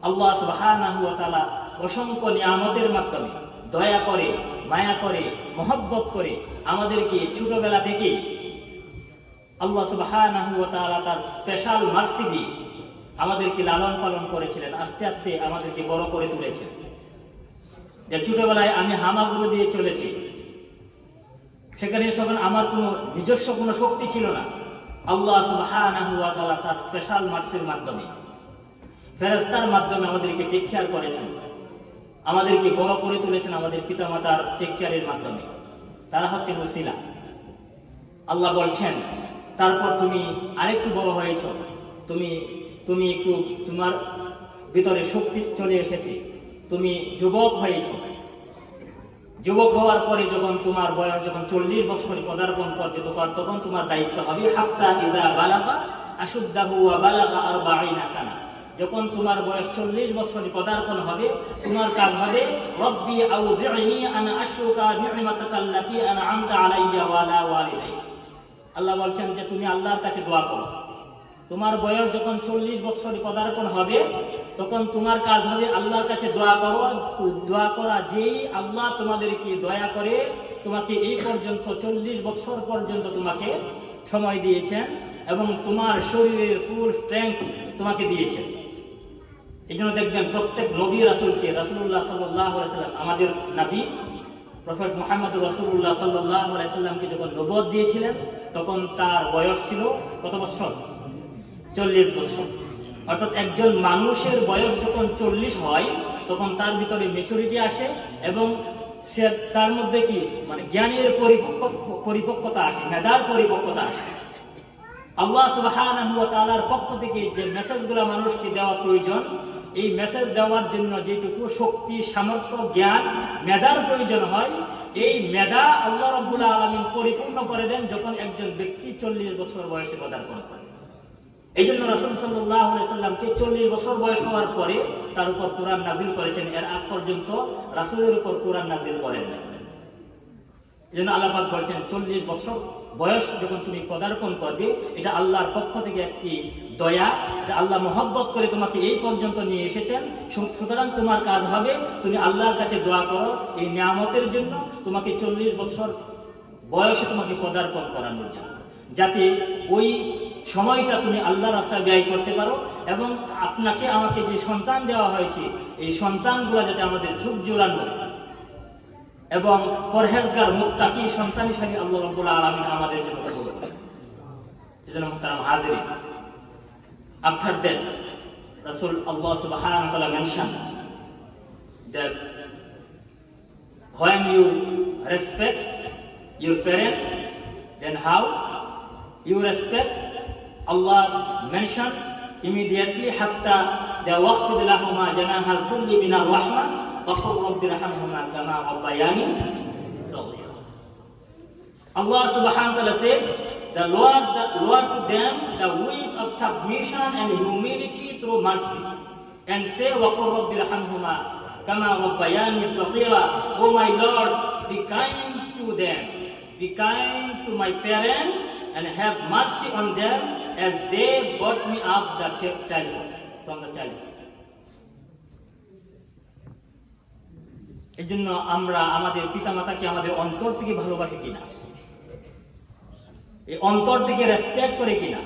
আল্লাহ সুবহানাহু ওয়া তাআলা অসংখ্য নিয়ামতের মাধ্যমে দয়া করে, মায়া করে, মহব্বত করে আমাদেরকে ছোটবেলা থেকে আল্লাহ সুবহানাহু ওয়া তাআলা তার স্পেশাল মার্সি দিয়ে আমাদেরকে লালন পালন করেছিলেন। আস্তে আস্তে আমাদেরকে বড় করে তুলেছেন। যে ছোটবেলায় আমি হামাগুড়ি দিয়ে চলেছি, সেখানে যখন আমার কোনো নিজস্ব কোনো শক্তি ছিল না, আল্লাহ সুবহানাহু ওয়া তাআলা তার স্পেশাল মার্সির মাধ্যমে, ফেরেশতার মাধ্যমে আমাদেরকে টেক কেয়ার করেছেন, আমাদেরকে বড় করে তুলেছেন আমাদের পিতামাতার টেক কেয়ারের মাধ্যমে। তারা হচ্ছে ওসিলা। আল্লাহ বলছেন, তারপর তুমি আরেকটু বড় হয়েছ, তুমি একটু তোমার ভিতরে শক্তি চলে এসেছে, তুমি যুবক হয়েছ। যুবক হওয়ার পরে যখন তোমার বয়স যখন 40 বছর পদার্পণ করবে, তখন তোমার দায়িত্ব হবে হাত্তা ইযা বালাগা আশুদ্দাহু ওয়া বালাগা 40 সানা। যখন তোমার বয়স 40 বছর পদার্পণ হবে, তোমার কাজ হবে রব্বি আউজি'নি আন আশকুরা নি'মাতাকাল্লাতী আন'আমতা আলাইয়া ওয়া আলা ওয়ালিদাইয়া। আল্লাহ বলছেন যে তুমি আল্লাহর কাছে দোয়া করো। তোমার বয়স যখন 40 বছর পদার্পণ হবে, তখন তোমার কাজ হবে আল্লাহর কাছে দোয়া করা যেই আল্লাহ তোমাদেরকে দয়া করে তোমাকে এই পর্যন্ত 40 বছর পর্যন্ত তোমাকে সময় দিয়েছেন এবং তোমার শরীরের ফুল স্ট্রেংথ তোমাকে দিয়েছেন। এই জন্য দেখবেন প্রত্যেক নবী রাসূলকে রাসূলুল্লাহ সাল্লাল্লাহু আলাইহি ওয়াসাল্লাম, আমাদের নবী প্রফেট মুহাম্মদ রাসূলুল্লাহ সাল্লাল্লাহু আলাইহি ওয়াসাল্লামকে যখন নবুয়ত দিয়েছিলেন, তখন তার বয়স ছিল কত বছর? 40 বছর। অর্থাৎ একজন মানুষের বয়স যখন 40 হয়, তখন তার ভিতরে ম্যাচুরিটি আসে এবং সে তার মধ্যে কি মানে জ্ঞানের পরিপক্কতা আসে, মেধার পরিপক্কতা আসে। আল্লাহ সুবহানাহু ওয়া তাআলার পক্ষ থেকে যে মেসেজগুলো মানুষকে দেওয়া প্রয়োজন, এই মেসেজ দেওয়ার জন্য যেটুকু শক্তি, সামর্থ্য, জ্ঞান, মেধার প্রয়োজন হয়, এই মেধা আল্লাহ রাব্বুল আলামিন পরিপূর্ণ করে দেন যখন একজন ব্যক্তি 40 বছর বয়সে পদার্পণ করে। এই জন্য রাসূল সাল্লাল্লাহু আলাইহি সাল্লামকে 40 বছর বয়স হওয়ার পরে তার উপর কোরআন নাজিল করেছেন। এর আগ পর্যন্ত রাসূলের উপর কোরআন নাজিল করেন না। এই জন্য আল্লাহ পাক বলছেন 40 বছর বয়স যখন তুমি পদার্পণ করবে, এটা আল্লাহর পক্ষ থেকে একটি দয়া, এটা আল্লাহ মহব্বত করে তোমাকে এই পর্যন্ত নিয়ে এসেছেন। সুতরাং তোমার কাজ হবে তুমি আল্লাহর কাছে দোয়া করো এই নিয়ামতের জন্য, তোমাকে 40 বছর বয়সে তোমাকে পদার্পণ করানোর জন্য, যাতে ওই সময়টা তুমি আল্লাহর রাস্তায় ব্যয় করতে পারো এবং আপনাকে আমাকে যে সন্তান দেওয়া হয়েছে, এই সন্তানগুলো যাতে আমাদের চোখ জোড়ানো এবং পরহেজগার মুত্তাকি সন্তান হিসেবে আল্লাহ রাব্বুল আলামিন আমাদের জন্য কবুল করেন। এজন্য মুহতারাম হাজিরিন, after that Rasul Allah subhanahu wa ta'ala mentioned that when you respect your parents, then how you respect? Allah mentioned immediately hatta the waqfid lahuma janaha dhulli min ar-rahmah wa qur rabbi irhamhuma kama rabbayani saghira. Allah subhanahu wa ta'ala said, the Lord to them the wings of submission and humility through mercy, and say wa qur rabbi irhamhuma kama rabbayani saghira. Oh my Lord, be kind to them, be kind to my parents and have mercy on them as they brought me up the childhood, from the childhood. এই জন্য আমরা আমাদের পিতামাতাকে আমাদের অন্তর থেকে ভালোবাসি কিনা, এই অন্তর থেকে রেসপেক্ট করে কিনা,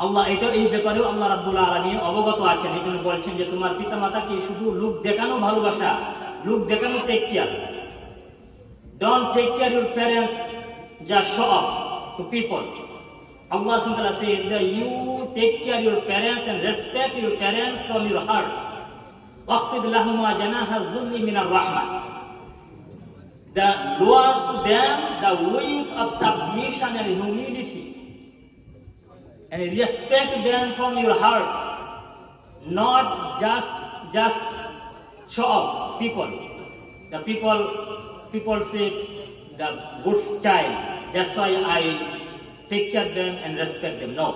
আল্লাহ এই ব্যাপারেও আল্লাহ রাব্বুল আলামিন অবগত আছেন। এই জন্য বলছেন যে তোমার পিতামাতাকে শুধু লোক দেখানো ভালোবাসা, লোক দেখানো take care, don't take care your parents just show off to people. Allah subhanahu wa ta'ala says that you take care your parents and respect your parents from your heart. Waqfid lahuma janaha dhulli min ar-rahmah. The lower to them the wings of submission and humility, and respect them from your heart, not just show off people. The people say the good child, that's why I take care of them and respect them. No,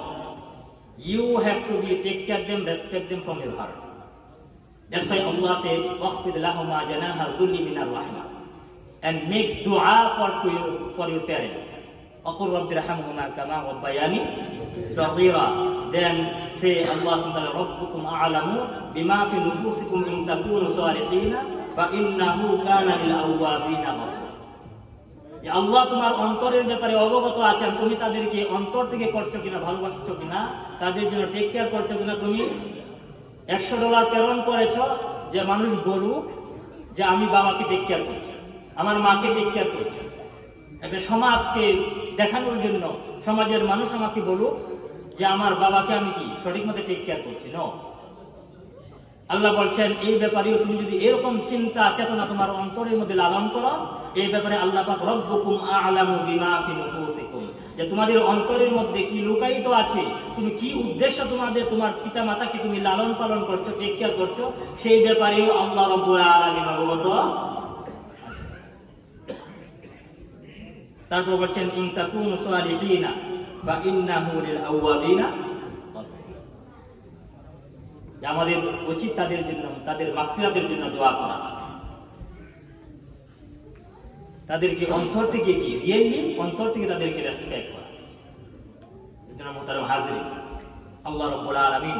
you have to take care of them, respect them from your heart. That's why Allah said waqfid lahuma janaha dhulli min ar-rahmah, and make dua for your parents. Aqul rabbi irhamhuma kama rabbayani saghira. দেন সে আল্লাহ সুবহানাহু ওয়া তাআলা রাব্বুকুম আ'লামু বিমা ফি নুফুসিকুম in তাকুনু সালিহিনা ফা ইন্নাহু কানা লিল আওয়াবিনা গফুরা। যে আল্লাহ তোমার অন্তরের ব্যাপারে অবগত আছেন, তুমি তাদেরকে অন্তর থেকে করছো কিনা, ভালোবাসছো কিনা, তাদের জন্য টেক কেয়ার করছো কিনা। তুমি $100 প্রেরণ করেছ যে মানুষ বলুক যে আমি বাবাকে টেক কেয়ার করছি, আমার মাকে টেক কেয়ার করছি, একটা সমাজকে দেখানোর জন্য সমাজের মানুষ আমাকে বলুক যে আমার বাবাকে আমি কি সঠিক মতো টেক কেয়ার করছি। ন, আল্লাহ বলছেন এই ব্যাপারেও তুমি যদি এরকম চিন্তা চেতনা তোমার অন্তরের মধ্যে লালন করো, এই ব্যাপারে আল্লাহ পাক রব্বুকুম আ'লামু বিমা ফি নুফুসিকুম, যে তোমাদের অন্তরের মধ্যে কি লুকায়িত আছে, তুমি কি উদ্দেশ্য তোমার পিতা মাতাকে তুমি লালন পালন করছো, টেক কেয়ার করছো, সেই ব্যাপারেও আল্লাহ রাব্বুল আলামিন অবগত। তারপর বলছেন ইন তাকুনু সালিহিনা ফা ইন্নাহু লিল আওয়াবিনা। আমাদের উচিত তাদের জন্য, তাদের মাগফিরাতের জন্য দোয়া করা, তাদেরকে অন্তর থেকে কি রিয়েলি অন্তর থেকে তাদেরকে রেসপেক্ট করা। এজন্য মুহতারাম হাজিরিন, আল্লাহ রাব্বুল আলামিন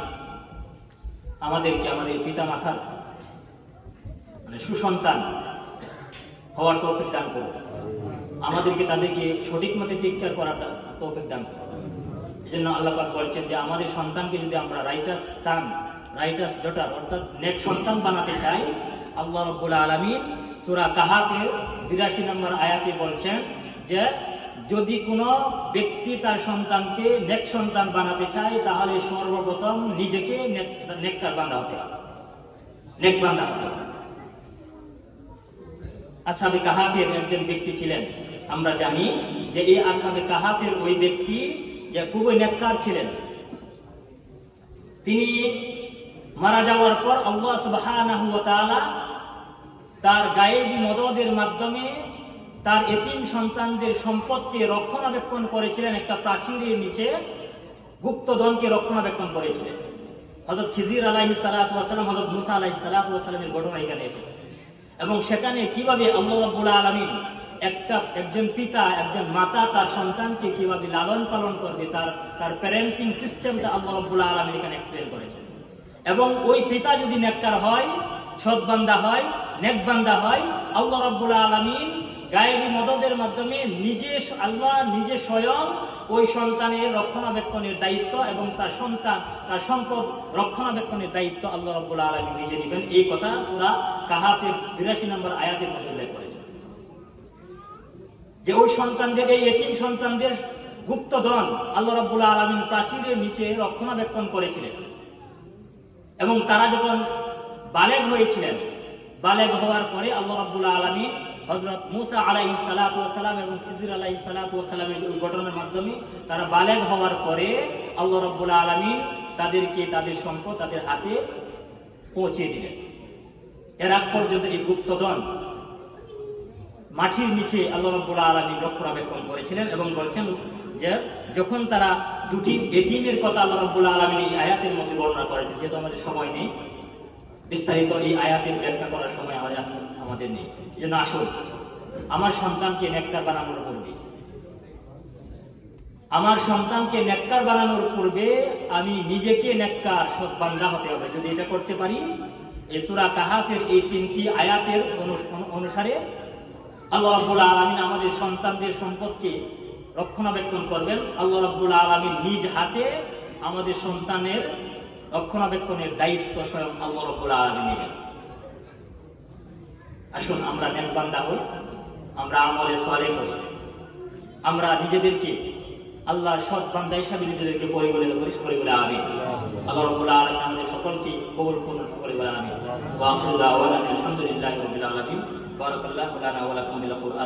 আমাদেরকে আমাদের পিতা মাতার সুসন্তান হওয়ার তৌফিক দান করুন, আমাদেরকে তাদেরকে সঠিক মতো টেক কেয়ার করার তৌফিক দান করুন। এই জন্য আল্লাহ পাক বলছেন যে আমাদের সন্তানকে যদি আমরা রাইটাস সান, রাইটাস ডটার অর্থাৎ নেক সন্তান বানাতে চাই, আল্লাহ রাব্বুল আলামিন সূরা কাহাফের 82 নম্বর আয়াতে বলছেন যে যদি কোনো ব্যক্তি তার সন্তানকে নেক সন্তান বানাতে চায় তাহলে সর্বপ্রথম নিজেকে নেককার বান্দা হতে হবে, নেক বান্দা হতে হবে। আসহাবে কাহাফের একজন ব্যক্তি ছিলেন, আমরা জানি যে এই আসহাবে কাহাফের ওই ব্যক্তি যে খুবই নেককার ছিলেন। তিনি মারা যাওয়ার পর আল্লাহ সুবহানাহু ওয়া তাআলা তার গায়েবী মদদের মাধ্যমে তার এতিম সন্তানদের সম্পদকে রক্ষণাবেক্ষণ করেছিলেন, একটা প্রাচীরের নিচে গুপ্তধনকে রক্ষণাবেক্ষণ করেছিলেন। হযরত খিজির আলাইহিস সালাতু ওয়াস সালাম, হযরত মুসা আলাইহিস সালাতু ওয়াস সালামের ঘটনা এখানে এসেছে, এবং সেখানে কিভাবে আল্লাহ রাব্বুল আলামিন একজন পিতা, একজন মাতা তার সন্তানকে কিভাবে লালন পালন করবে, তার প্যারেন্টিং সিস্টেমটা আল্লাহ রাব্বুল আলামিন এখানে এক্সপ্লেইন করেছেন। এবং ওই পিতা যদি নেককার হয়, সৎ বান্দা হয়, নেক বান্দা হয়, আল্লাহ রাব্বুল আলামিন গায়েবী মদদের মাধ্যমে আল্লাহ নিজে স্বয়ং ওই সন্তানের রক্ষণাবেক্ষণের দায়িত্ব এবং তার সম্পদ রক্ষণাবেক্ষণের দায়িত্ব আল্লাহ রাব্বুল আলামিন নিজে নেবেন। এই কথা সূরা কাহাফের 82 নম্বর আয়াতের মধ্যে উল্লেখ করেছেন যে ওই সন্তানদের, এই এতিম সন্তানদের গুপ্তধন আল্লাহ রাব্বুল আলামিন প্রাচীরের নিচে রক্ষণাবেক্ষণ করেছিলেন। এবং তারা যখন বালেগ হয়েছিলেন, বালেগ হওয়ার পরে আল্লাহ রাব্বুল আলামিন হযরত মুসা আলাইহিস সালাতু ওয়াস সালাম এবং খিজির আলাইহিস সালাতু ওয়াস সালামের ওই ঘটনার মাধ্যমে তারা বালেগ হওয়ার পরে আল্লাহ রাব্বুল আলামিন তাদেরকে তাদের সম্পদ তাদের হাতে পৌঁছে দিলেন। এর আগ পর্যন্ত এই গুপ্তধন মাটির নিচে আল্লাহ রাব্বুল আলামিন রক্ষণাবেক্ষণ করেছিলেন। এবং বলছেন যে যখন তারা দুটি এতিমের কথা আল্লাহ রাব্বুল আলামিন এই আয়াতের মধ্যে বর্ণনা করেছেন, যেহেতু আমাদের সময় নেই, বিস্তারিত এই আয়াতের ব্যাখ্যা করার সময় আমাদের নেই, এজন্য আসল আমার সন্তানকে নেককার বানানোর পূর্বে, আমার সন্তানকে নেককার বানানোর পূর্বে আমি নিজেকে নেককার সৎ বান্দা হতে হবে। যদি এটা করতে পারি, এই সূরা কাহাফের এই 3টি আয়াতের অনুসারে আল্লাহ রাব্বুল আলামিন আমাদের সন্তানদের সম্পদকে রক্ষণাবেক্ষণ করবেন। আল্লাহ রাব্বুল আলামিন নিজ হাতে আমাদের সন্তানের রক্ষণাবেক্ষণের দায়িত্ব স্বয়ং আল্লাহ রাব্বুল আলামিন নেবেন। আসুন আমরা নেক বান্দা হই, আমরা আমলে সালেহ করি, আমরা নিজেদেরকে আল্লাহর সৎ বান্দা হিসাবে নিজেদেরকে পরিগণিত করি। সকলে বলে আমিন। আল্লাহ রাব্বুল আলামিন আমাদের সকলকে কবুল করুন। সকলে বলে আমিন। ওয়া আখিরু দাওয়ানা আলহামদুলিল্লাহি রাব্বিল আলামিন। বারাকাল্লাহু লানা ওয়া লাকুম বিল কুরআন।